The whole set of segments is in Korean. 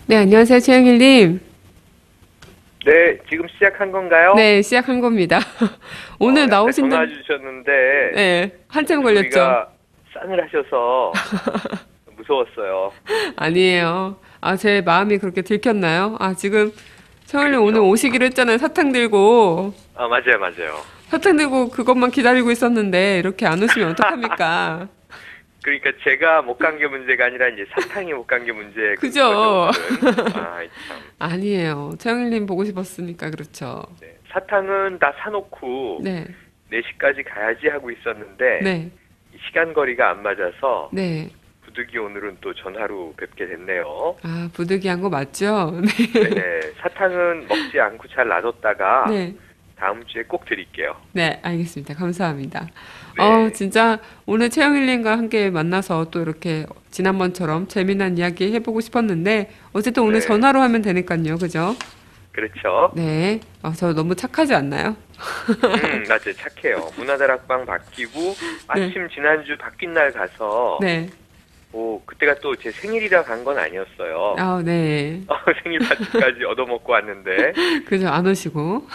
네, 안녕하세요, 최영일님. 네, 지금 시작한 건가요? 네, 시작한 겁니다. 오늘 약간 전화 나오신다는, 주셨는데, 네, 한참 걸렸죠? 목소리가 싸늘하셔서 무서웠어요. 아니에요. 아, 제 마음이 그렇게 들켰나요? 아, 지금 최영일님 오늘 그렇죠. 오시기로 했잖아요. 사탕 들고. 아, 맞아요, 맞아요. 사탕 들고 그것만 기다리고 있었는데, 이렇게 안 오시면 어떡합니까? 그러니까 제가 못 간 게 문제가 아니라 이제 사탕이 못 간 게 문제인 거죠, 그죠? 오늘은. 아, 참. 아니에요. 최영일님 보고 싶었으니까, 그렇죠. 네. 사탕은 다 사놓고 네, 4시까지 가야지 하고 있었는데, 네, 시간 거리가 안 맞아서 네. 부득이 오늘은 또 전화로 뵙게 됐네요. 아, 부득이한 거 맞죠? 네네. 사탕은 먹지 않고 잘 놔뒀다가 네. 다음 주에 꼭 드릴게요. 네, 알겠습니다. 감사합니다. 네. 진짜 오늘 최영일님과 함께 만나서 또 이렇게 지난번처럼 재미난 이야기 해보고 싶었는데, 어쨌든 오늘 네. 전화로 하면 되니까요. 그죠? 그렇죠. 네. 저 너무 착하지 않나요? 맞아요. 착해요. 문화다락방 바뀌고, 네. 마침 지난주 바뀐 날 가서, 네. 그때가 또 제 생일이라 간 건 아니었어요. 아, 네. 생일 파티까지 얻어먹고 왔는데, 그죠? 안 오시고.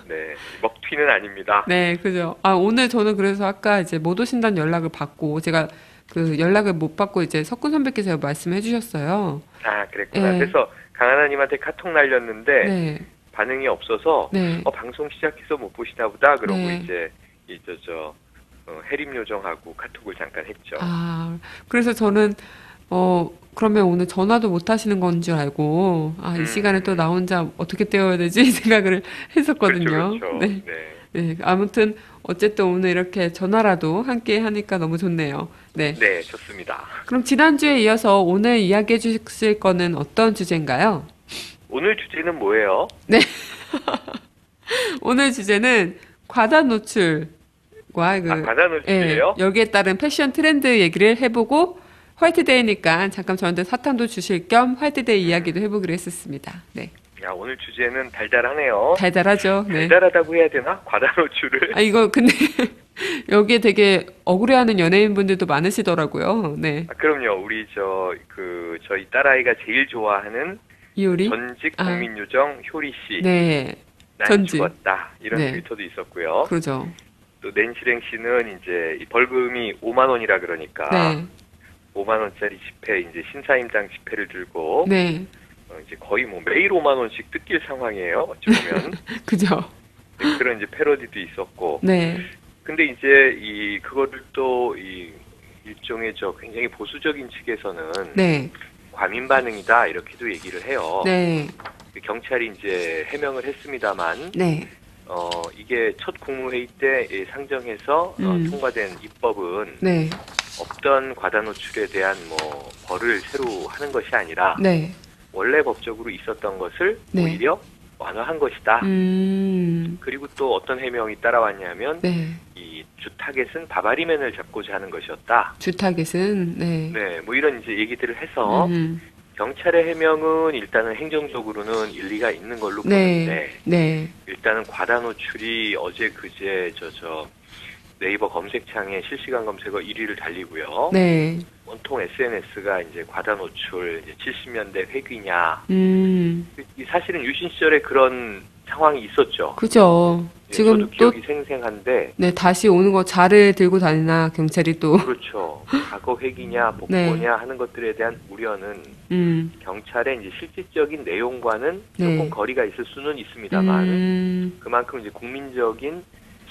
네. 먹튀는 아닙니다. 네, 그죠? 오늘 저는 그래서 아까 이제 못 오신다는 연락을 받고, 제가 그 연락을 못 받고 이제 석군 선배께서 말씀해 주셨어요. 아, 그랬구나. 네. 그래서 강하나님한테 카톡 날렸는데, 네. 반응이 없어서, 네. 방송 시작해서 못 보시나 보다. 그러고 네. 이제, 해림 요정하고 카톡을 잠깐 했죠. 아, 그래서 저는, 그러면 오늘 전화도 못 하시는 건 줄 알고, 이 시간에 또 나 음, 혼자 어떻게 때워야 되지? 생각을 그렇죠, 했었거든요. 그렇죠. 네. 네. 네. 아무튼, 어쨌든 오늘 이렇게 전화라도 함께 하니까 너무 좋네요. 네. 네, 좋습니다. 그럼 지난주에 이어서 오늘 이야기해 주실 거는 어떤 주제인가요? 오늘 주제는 뭐예요? 네. 오늘 주제는 과다 노출과 아, 받아놓을 예, 주제예요? 여기에 따른 패션 트렌드 얘기를 해보고 화이트데이니까 잠깐 저한테 사탕도 주실 겸 화이트데이 이야기도 해보기로 했었습니다. 네. 야, 오늘 주제는 달달하네요. 달달하죠. 네. 달달하다고 해야 되나? 과다노출을. 이거 근데 여기에 되게 억울해하는 연예인분들도 많으시더라고요. 네. 그럼요. 우리 저희 딸아이가 제일 좋아하는 이효리? 전직 아, 국민요정 효리 씨. 네. 난 전지. 죽었다. 이런 네. 트위터도 있었고요. 그러죠. 또 낸시랭 씨는 이제 이 벌금이 5만 원이라 그러니까 네. 5만 원짜리 지폐 이제 신사임당 지폐를 들고 네. 이제 거의 뭐 매일 5만 원씩 뜯길 상황이에요. 어찌 보면. 그죠. 네, 그런 이제 패러디도 있었고. 네. 근데 이제 그거를 또 일종의 굉장히 보수적인 측에서는 네. 과민 반응이다 이렇게도 얘기를 해요. 네. 경찰이 이제 해명을 했습니다만 네. 이게 첫 국무회의 때 상정해서 통과된 입법은 네. 없던 과다 노출에 대한 뭐 벌을 새로 하는 것이 아니라 네. 원래 법적으로 있었던 것을 네. 오히려 완화한 것이다. 그리고 또 어떤 해명이 따라왔냐면 네. 이 주타겟은 바바리맨을 잡고자 하는 것이었다. 주타겟은, 네. 네, 뭐 이런 이제 얘기들을 해서 음, 경찰의 해명은 일단은 행정적으로는 일리가 있는 걸로 네. 보는데 네. 일단은 과다 노출이 어제 그제 네이버 검색창에 실시간 검색어 1위를 달리고요. 네. 온통 SNS가 이제 과다 노출, 이제 70년대 회귀냐. 이 사실은 유신 시절에 그런 상황이 있었죠. 그죠. 예, 지금 저도 또, 기억이 생생한데, 네, 다시 오는 거 자를 들고 다니나, 경찰이 또. 그렇죠. 과거 회귀냐, 네. 복고냐 하는 것들에 대한 우려는 음, 경찰의 이제 실질적인 내용과는 네. 조금 거리가 있을 수는 있습니다만, 음, 그만큼 이제 국민적인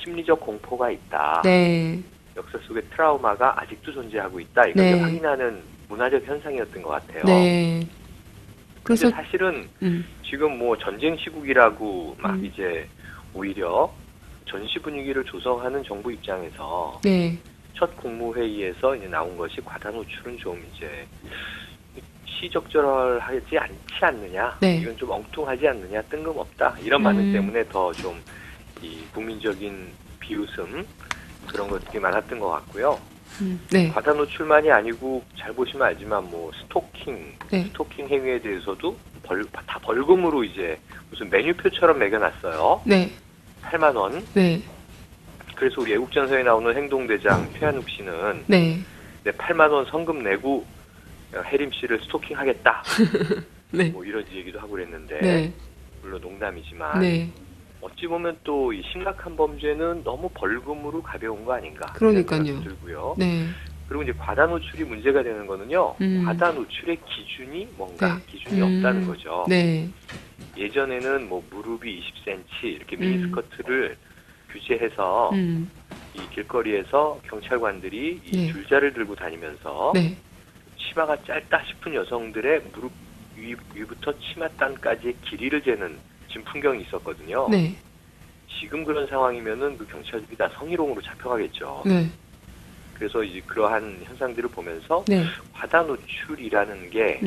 심리적 공포가 있다. 네. 역사 속의 트라우마가 아직도 존재하고 있다. 이걸 네. 이제 확인하는 문화적 현상이었던 것 같아요. 네. 근데 그래서, 사실은 음, 지금 뭐 전쟁 시국이라고 막 음. 이제 오히려 전시 분위기를 조성하는 정부 입장에서 네. 첫 국무회의에서 이제 나온 것이 과다 노출은 좀 이제 시적절하지 않지 않느냐. 네. 이건 좀 엉뚱하지 않느냐. 뜬금없다. 이런 반응 음. 때문에 더 좀 이 국민적인 비웃음 그런 것들이 많았던 것 같고요. 네. 과다 노출만이 아니고 잘 보시면 알지만 뭐 네. 스토킹 행위에 대해서도 다 벌금으로 이제 무슨 메뉴표처럼 매겨놨어요. 네. 8만 원. 네. 그래서 우리 애국전서에 나오는 행동대장 최한욱 씨는 네. 8만 원 성금 내고 해림 씨를 스토킹하겠다. 네. 뭐 이런 얘기도 하고 그랬는데 네. 물론 농담이지만 네. 어찌 보면 또 이 심각한 범죄는 너무 벌금으로 가벼운 거 아닌가 그러니까요. 생각이 들고요. 네. 그리고 이제 과다 노출이 문제가 되는 거는요. 과다 노출의 기준이 뭔가 네. 기준이 없다는 거죠. 네. 예전에는 뭐 무릎이 20cm 이렇게 미니스커트를 규제해서 이 길거리에서 경찰관들이 이 네. 줄자를 들고 다니면서 네. 치마가 짧다 싶은 여성들의 무릎 위부터 치맛단까지의 길이를 재는 지금 풍경이 있었거든요. 네. 지금 그런 상황이면은 그 경찰들이 다 성희롱으로 잡혀가겠죠. 네. 그래서 이제 그러한 현상들을 보면서 네. 과다 노출이라는 게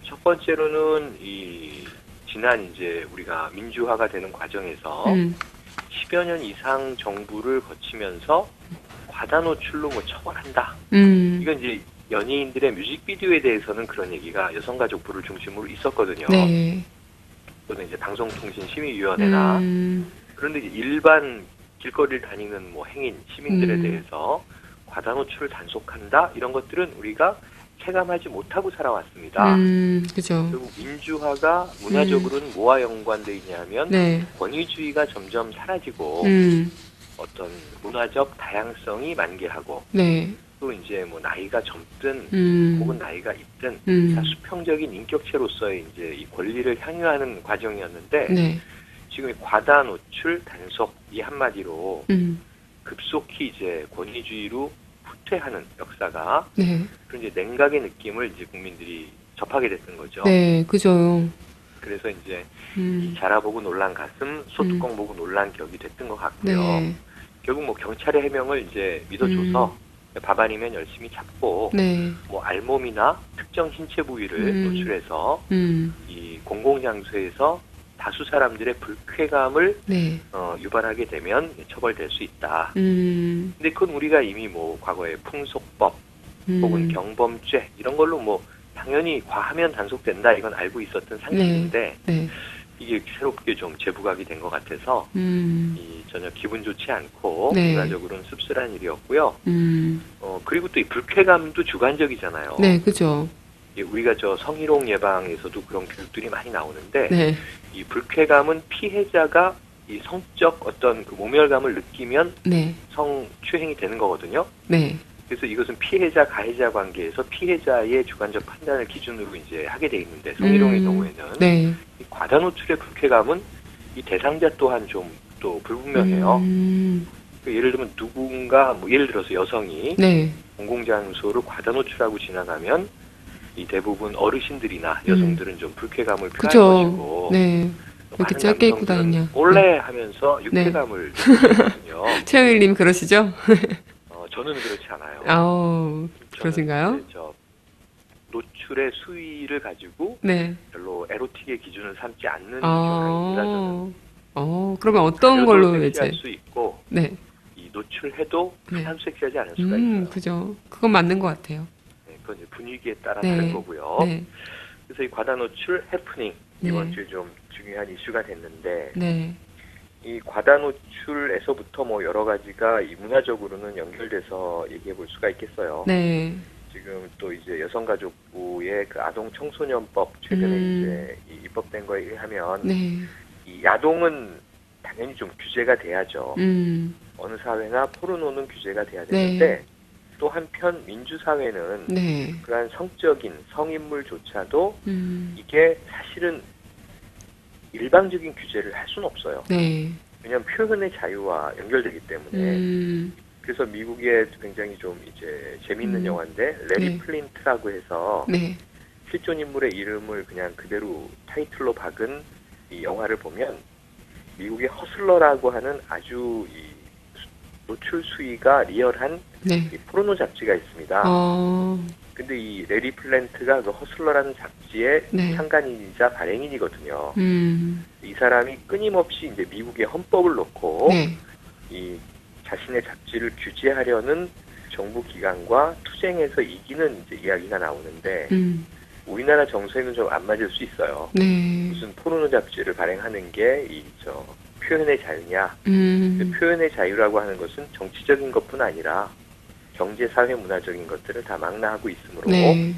첫 번째로는 이 지난 이제 우리가 민주화가 되는 과정에서 10여 년 이상 정부를 거치면서 과다 노출로 뭐 처벌한다. 이건 이제 연예인들의 뮤직비디오에 대해서는 그런 얘기가 여성가족부를 중심으로 있었거든요. 네. 또는 이제 방송통신심의위원회나 그런데 이제 일반 길거리를 다니는 뭐 행인 시민들에 대해서 과다 노출을 단속한다 이런 것들은 우리가 체감하지 못하고 살아왔습니다. 그죠. 그리고 민주화가 문화적으로는 뭐와 연관돼 있냐면 네. 권위주의가 점점 사라지고 어떤 문화적 다양성이 만개하고 네. 또 이제 뭐 나이가 젊든 혹은 나이가 있든 다 수평적인 인격체로서의 이제 이 권리를 향유하는 과정이었는데 네. 지금 이 과다 노출 단속 이 한마디로 급속히 이제 권위주의로 후퇴하는 역사가 네. 그런 이제 냉각의 느낌을 이제 국민들이 접하게 됐던 거죠. 네. 그죠. 그래서 이제 이 자라보고 놀란 가슴, 소뚜껑 보고 놀란 격이 됐던 것 같고요. 네. 결국 뭐 경찰의 해명을 이제 믿어줘서 밥 아니면 열심히 잡고 네. 뭐 알몸이나 특정 신체 부위를 노출해서 이 공공장소에서 다수 사람들의 불쾌감을 네. 유발하게 되면 처벌될 수 있다. 음. 근데 그건 우리가 이미 뭐 과거에 풍속법 혹은 경범죄 이런 걸로 뭐 당연히 과하면 단속된다 이건 알고 있었던 상식인데 네. 이게 새롭게 좀 재부각이 된 것 같아서 이 전혀 기분 좋지 않고 네. 문화적으로는 씁쓸한 일이었고요. 그리고 또 이 불쾌감도 주관적이잖아요. 네. 그죠. 예, 우리가 저 성희롱 예방에서도 그런 교육들이 많이 나오는데 네. 이 불쾌감은 피해자가 이 성적 어떤 그 모멸감을 느끼면 네. 성추행이 되는 거거든요. 네. 그래서 이것은 피해자 가해자 관계에서 피해자의 주관적 판단을 기준으로 이제 하게 돼 있는데 성희롱의 경우에는 네. 이 과다 노출의 불쾌감은 이 대상자 또한 좀 또 불분명해요. 그 예를 들면 누군가 뭐 예를 들어서 여성이 네. 공공장소를 과다 노출하고 지나가면 이 대부분 어르신들이나 여성들은 좀 불쾌감을 표할 그죠. 것이고 네. 이렇게 많은 짧게 입고 남성들은 다니냐. 몰래 하면서 유쾌감을 느끼거든요. 최영일님 그러시죠? 저는 그렇지 않아요. 아우, 그러신가요? 저는 이제 저 노출의 수위를 가지고 네. 별로 에로틱의 기준을 삼지 않는 경향입니다. 저는. 그러면 어떤 걸로 섹시할 이제? 수 있고 네. 이 노출해도 네. 하나도 섹시하지 않을 수가 있어요. 그죠. 그건 맞는 것 같아요. 네, 그건 이제 분위기에 따라 네. 다른 거고요. 네. 그래서 이 과다 노출 해프닝 네. 이번 주에 좀 중요한 이슈가 됐는데 네. 이 과다 노출에서부터 뭐 여러 가지가 이 문화적으로는 연결돼서 얘기해 볼 수가 있겠어요. 네. 지금 또 이제 여성가족부의 그 아동 청소년법 최근에 이제 입법된 거에 의하면 네. 이 야동은 당연히 좀 규제가 돼야죠. 어느 사회나 포르노는 규제가 돼야 되는데 네. 또 한편 민주사회는 네. 그러한 성적인 성인물조차도 이게 사실은 일방적인 규제를 할 수는 없어요. 네. 왜냐하면 표현의 자유와 연결되기 때문에. 그래서 미국의 굉장히 좀 이제 재미있는 영화인데 레리 네. 플린트라고 해서 네. 실존 인물의 이름을 그냥 그대로 타이틀로 박은 이 영화를 보면 미국의 허슬러라고 하는 아주 이 노출 수위가 리얼한 네. 이 포르노 잡지가 있습니다. 근데 이 레리 플랜트가 그 허슬러라는 잡지의 네. 창간인이자 발행인이거든요. 이 사람이 끊임없이 이제 미국의 헌법을 놓고 네. 이 자신의 잡지를 규제하려는 정부 기관과 투쟁해서 이기는 이제 이야기가 나오는데 우리나라 정서에는 좀 안 맞을 수 있어요. 네. 무슨 포르노 잡지를 발행하는 게 이 저 표현의 자유냐? 표현의 자유라고 하는 것은 정치적인 것뿐 아니라 경제, 사회, 문화적인 것들을 다 망라하고 있으므로 네.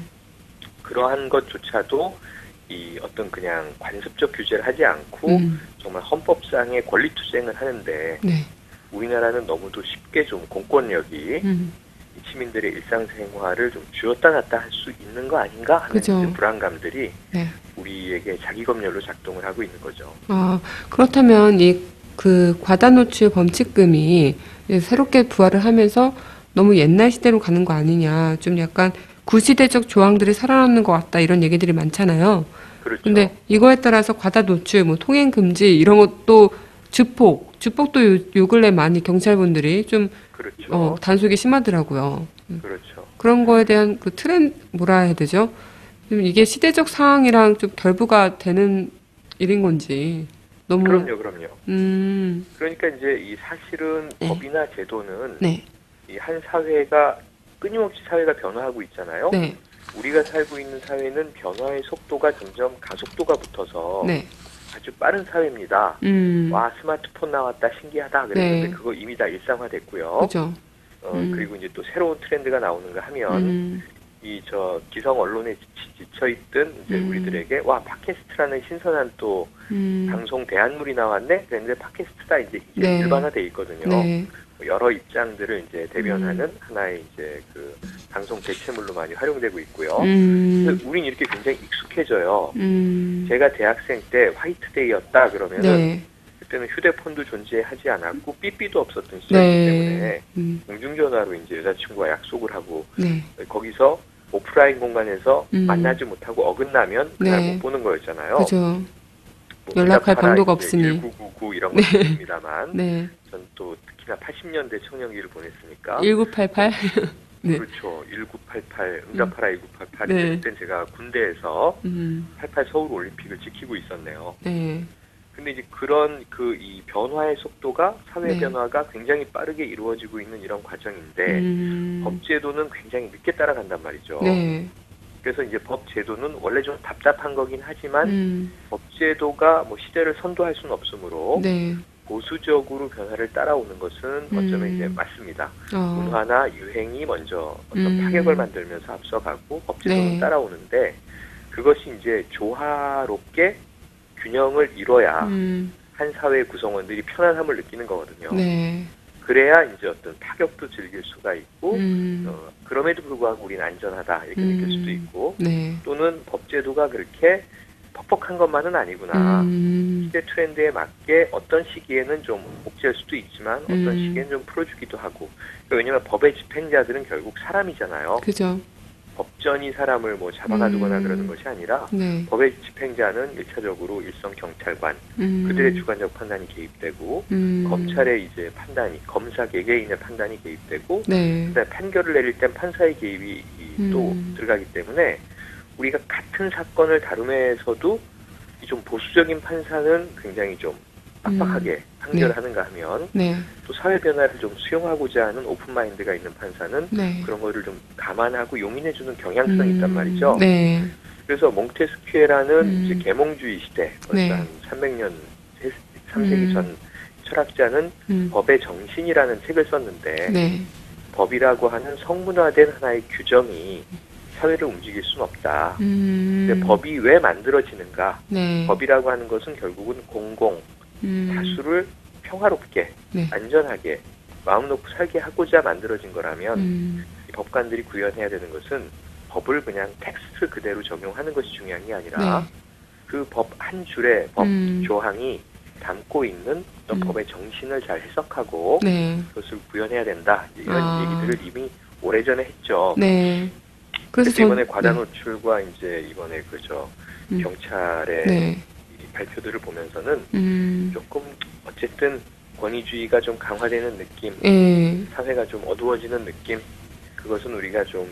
그러한 것조차도 이 어떤 그냥 관습적 규제를 하지 않고 정말 헌법상의 권리 투쟁을 하는데 네. 우리나라는 너무도 쉽게 좀 공권력이 이 시민들의 일상생활을 좀 쥐었다 놨다 할 수 있는 거 아닌가 하는 이제 불안감들이 네. 우리에게 자기검열로 작동을 하고 있는 거죠. 아, 그렇다면 그 과다 노출 범칙금이 이제 새롭게 부활을 하면서 너무 옛날 시대로 가는 거 아니냐, 좀 약간 구시대적 조항들이 살아남는 것 같다, 이런 얘기들이 많잖아요. 그렇죠. 근데 이거에 따라서 과다 노출, 뭐 통행 금지 이런 것도 주폭도 요 근래 많이 경찰분들이 좀 그렇죠. 단속이 심하더라고요. 그렇죠. 그런 거에 대한 그 뭐라 해야 되죠? 좀 이게 시대적 상황이랑 좀 결부가 되는 일인 건지 너무. 그럼요. 음. 그러니까 이제 이 사실은 네. 법이나 제도는 네. 이 한 사회가 끊임없이 사회가 변화하고 있잖아요. 네. 우리가 살고 있는 사회는 변화의 속도가 점점 가속도가 붙어서 네. 아주 빠른 사회입니다. 와, 스마트폰 나왔다, 신기하다 그랬는데 네. 그거 이미 다 일상화됐고요. 그죠. 그리고 이제 또 새로운 트렌드가 나오는가 하면 이 기성 언론에 지쳐있던 이제 우리들에게 와, 팟캐스트라는 신선한 또 방송 대안물이 나왔네 그랬는데 팟캐스트다 이제 네. 일반화돼 있거든요. 네. 여러 입장들을 이제 대변하는 하나의 이제 그 방송 대체물로 많이 활용되고 있고요. 그래서 우린 이렇게 굉장히 익숙해져요. 제가 대학생 때 화이트데이였다 그러면은 네. 그때는 휴대폰도 존재하지 않았고 삐삐도 없었던 시절이기 네. 때문에 공중전화로 이제 여자친구와 약속을 하고 네. 거기서 오프라인 공간에서 만나지 못하고 어긋나면 그날 네. 못 보는 거였잖아요. 그죠. 뭐 연락할 방도가 없으니. 1999 이런 거 있습니다만 네. 전 또 특히나 80년대 청년기를 보냈으니까 1988. 네. 그렇죠. 1988 응답하라 1988 네. 그때 제가 군대에서 88 서울 올림픽을 지키고 있었네요. 네. 근데 이제 그런 이 변화의 속도가 사회 네. 변화가 굉장히 빠르게 이루어지고 있는 이런 과정인데 법제도는 굉장히 늦게 따라간단 말이죠. 네. 그래서 이제 법제도는 원래 좀 답답한 거긴 하지만 법제도가 뭐 시대를 선도할 수는 없으므로 네. 보수적으로 변화를 따라오는 것은 어쩌면 이제 맞습니다. 문화나 유행이 먼저 어떤 파격을 만들면서 앞서가고 법제도는 네. 따라오는데 그것이 이제 조화롭게 균형을 이뤄야 한 사회 구성원들이 편안함을 느끼는 거거든요. 네. 그래야 이제 어떤 파격도 즐길 수가 있고 그럼에도 불구하고 우리는 안전하다 이렇게 느낄 수도 있고 네. 또는 법제도가 그렇게 퍽퍽한 것만은 아니구나. 시대 트렌드에 맞게 어떤 시기에는 좀 복제할 수도 있지만 어떤 시기에는 좀 풀어주기도 하고. 왜냐하면 법의 집행자들은 결국 사람이잖아요. 그죠. 법전이 사람을 뭐 잡아가두거나 그러는 것이 아니라 네. 법의 집행자는 일차적으로 일선 경찰관 그들의 주관적 판단이 개입되고 검찰의 이제 판단이 검사 개개인의 판단이 개입되고 네. 그다음에 판결을 내릴 땐 판사의 개입이 또 들어가기 때문에 우리가 같은 사건을 다룸에서도 좀 보수적인 판사는 굉장히 좀 빡빡하게 판결하는가 하면 네. 또 사회 변화를 좀 수용하고자 하는 오픈 마인드가 있는 판사는 네. 그런 거를 좀 감안하고 용인해주는 경향성이 있단 말이죠. 네. 그래서 몽테스키에라는 이제 계몽주의 시대 벌써 네. 한 300년 3세기 전 철학자는 법의 정신이라는 책을 썼는데 네. 법이라고 하는 성문화된 하나의 규정이 사회를 움직일 수는 없다. 근데 법이 왜 만들어지는가? 네. 법이라고 하는 것은 결국은 공공, 다수를 평화롭게, 네. 안전하게, 마음 놓고 살게 하고자 만들어진 거라면 이 법관들이 구현해야 되는 것은 법을 그냥 텍스트 그대로 적용하는 것이 중요한 게 아니라 네. 그 법 한 줄의 법 조항이 담고 있는 어떤 법의 정신을 잘 해석하고 네. 그것을 구현해야 된다. 이런 얘기들을 이미 오래전에 했죠. 네. 그래서 이번에 과다 노출과 이제 이번에 경찰의 네. 이 발표들을 보면서는 조금 어쨌든 권위주의가 좀 강화되는 느낌, 사회가 좀 어두워지는 느낌, 그것은 우리가 좀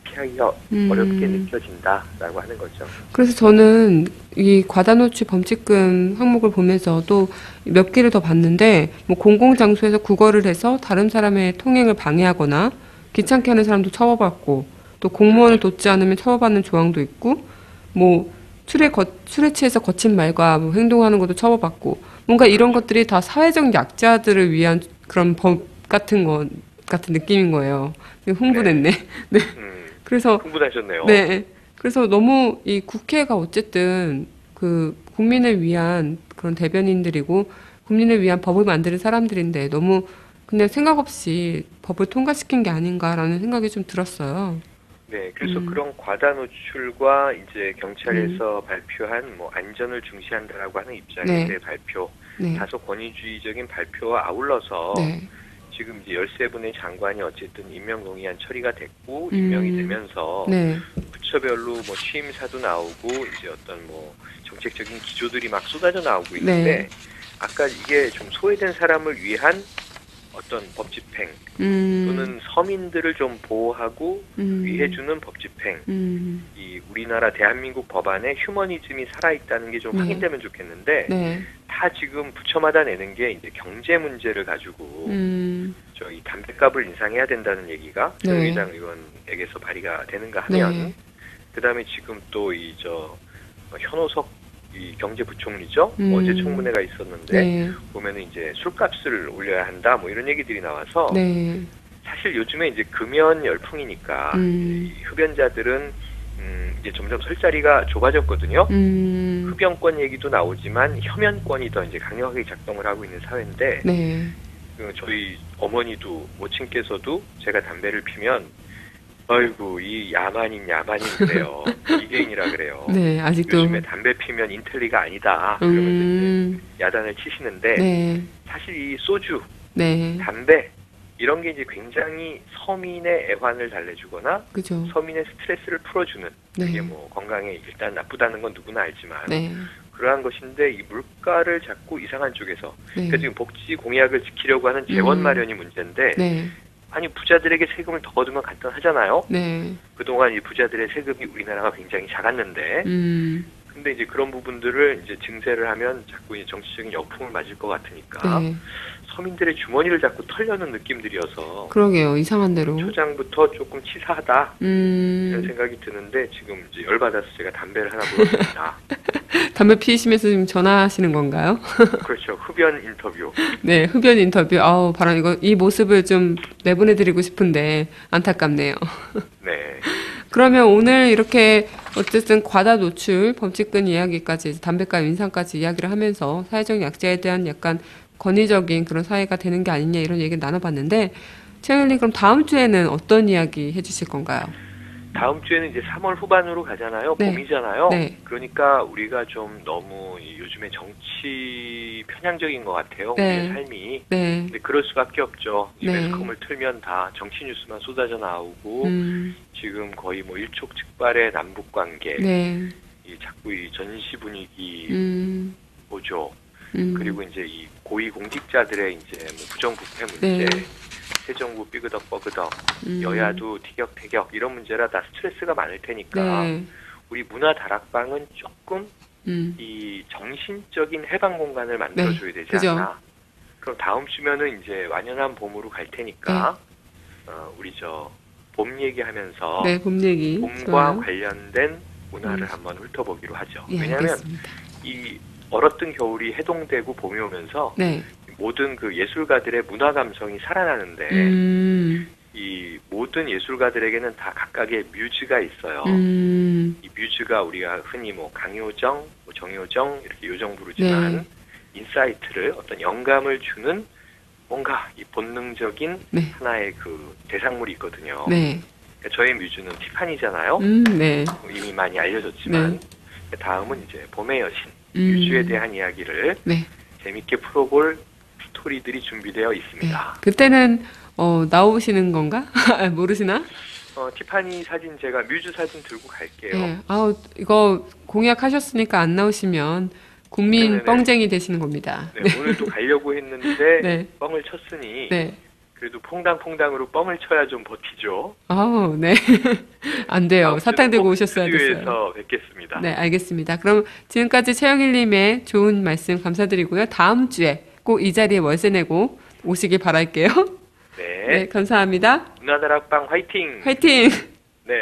피하기가 어렵게 느껴진다라고 하는 거죠. 그래서 저는 이 과다노출 범칙금 항목을 보면서 또 몇 개를 더 봤는데, 뭐 공공장소에서 구걸을 해서 다른 사람의 통행을 방해하거나 귀찮게 하는 사람도 처벌받고, 또 공무원을 돕지 않으면 처벌받는 조항도 있고, 뭐 술에 취해서 거친 말과 뭐 행동하는 것도 처벌받고, 뭔가 이런 것들이 다 사회적 약자들을 위한 그런 법 같은 느낌인 거예요. 흥분했네. 네. 네. 그래서 흥분하셨네요. 네. 그래서 너무 이 국회가 어쨌든 그 국민을 위한 그런 대변인들이고 국민을 위한 법을 만드는 사람들인데 너무 그냥 생각 없이 법을 통과시킨 게 아닌가라는 생각이 좀 들었어요. 네, 그래서 그런 과다 노출과 이제 경찰에서 발표한 뭐 안전을 중시한다라고 하는 입장에 대해 발표, 다소 권위주의적인 발표와 아울러서 지금 이제 13분의 장관이 어쨌든 임명동의안 처리가 됐고 임명이 되면서 부처별로 뭐 취임사도 나오고 이제 어떤 뭐 정책적인 기조들이 막 쏟아져 나오고 있는데 아까 이게 좀 소외된 사람을 위한 어떤 법 집행 또는 서민들을 좀 보호하고 위해주는 법 집행 이 우리나라 대한민국 법안에 휴머니즘이 살아있다는 게 좀 확인되면 좋겠는데 다 지금 부처마다 내는 게 이제 경제 문제를 가지고 저희 담뱃값을 인상해야 된다는 얘기가 최영희장 의원에게서 발의가 되는가 하면 그다음에 지금 또 현오석 이 경제부총리죠. 어제 청문회가 있었는데 보면은 이제 술값을 올려야 한다 뭐 이런 얘기들이 나와서 사실 요즘에 이제 금연 열풍이니까 이 흡연자들은 이제 점점 설 자리가 좁아졌거든요. 흡연권 얘기도 나오지만 혐연권이 더 이제 강력하게 작동을 하고 있는 사회인데 저희 어머니도 모친께서도 제가 담배를 피면 아이고 이 야만인 그래요. 이계인이라 그래요. 네, 아직도 요즘에 담배 피면 인텔리가 아니다. 그러면서 이제 야단을 치시는데 사실 이 소주, 담배 이런 게 이제 굉장히 서민의 애환을 달래주거나 서민의 스트레스를 풀어주는 이게 뭐 건강에 일단 나쁘다는 건 누구나 알지만 그러한 것인데 이 물가를 자꾸 이상한 쪽에서 그러니까 지금 복지 공약을 지키려고 하는 재원 마련이 문제인데 아니 부자들에게 세금을 더 거두면 간단하잖아요. 그동안 이 부자들의 세금이 우리나라가 굉장히 작았는데 근데 이제 그런 부분들을 이제 증세를 하면 자꾸 이제 정치적인 역풍을 맞을 것 같으니까 서민들의 주머니를 자꾸 털려는 느낌들이어서 그러게요. 이상한 대로 초장부터 조금 치사하다 이런 생각이 드는데 지금 이제 열받아서 제가 담배를 하나 물었습니다. 담배 피우시면서 지금 전화하시는 건가요? 그렇죠. 흡연 인터뷰. 네, 흡연 인터뷰. 아우, 바람 이 모습을 좀 내보내드리고 싶은데 안타깝네요. 네. 그러면 오늘 이렇게 어쨌든 과다 노출, 범칙금 이야기까지, 담배값 인상까지 이야기를 하면서 사회적 약자에 대한 약간 권위적인 그런 사회가 되는 게 아니냐 이런 얘기를 나눠봤는데 최영일님 그럼 다음 주에는 어떤 이야기 해주실 건가요? 다음 주에는 이제 3월 후반으로 가잖아요. 봄이잖아요. 그러니까 우리가 좀 너무 요즘에 정치 편향적인 것 같아요. 우리의 삶이. 근데 그럴 수밖에 없죠. 매스컴을 틀면 다 정치 뉴스만 쏟아져 나오고 지금 거의 뭐 일촉즉발의 남북 관계, 이 자꾸 이 전시 분위기 보죠. 그리고 이제 이 고위 공직자들의 이제 뭐 부정부패 문제. 새 정부 삐그덕 여야도 티격태격 이런 문제라 다 스트레스가 많을 테니까 우리 문화 다락방은 조금 이 정신적인 해방 공간을 만들어줘야 되지 않나. 그럼 다음 주면은 이제 완연한 봄으로 갈 테니까 우리 봄 얘기하면서 봄 얘기 봄과 좋아요. 관련된 문화를 한번 훑어보기로 하죠. 왜냐하면 알겠습니다. 이 얼었던 겨울이 해동되고 봄이 오면서 모든 그 예술가들의 문화 감성이 살아나는데 이 모든 예술가들에게는 다 각각의 뮤즈가 있어요. 이 뮤즈가 우리가 흔히 뭐 강요정, 뭐 정요정 이렇게 요정 부르지만 인사이트를 어떤 영감을 주는 뭔가 이 본능적인 하나의 그 대상물이 있거든요. 그러니까 저의 뮤즈는 티파니잖아요. 이미 많이 알려졌지만 다음은 이제 봄의 여신 뮤즈에 대한 이야기를 재밌게 풀어볼 스토리들이 준비되어 있습니다. 그때는 나오시는 건가? 모르시나? 티파니 사진 제가 뮤즈 사진 들고 갈게요. 이거 공약하셨으니까 안 나오시면 국민 뻥쟁이 되시는 겁니다. 오늘 또 가려고 했는데 뻥을 쳤으니 그래도 퐁당퐁당으로 뻥을 쳐야 좀 버티죠. 안 돼요. 사탕 들고 오셨어야 됐어요. 스튜디오에서 뵙겠습니다. 네, 알겠습니다. 그럼 지금까지 최영일님의 좋은 말씀 감사드리고요. 다음 주에 꼭 이 자리에 월세 내고 오시길 바랄게요. 네, 감사합니다. 문화다락방 화이팅! 화이팅! 네.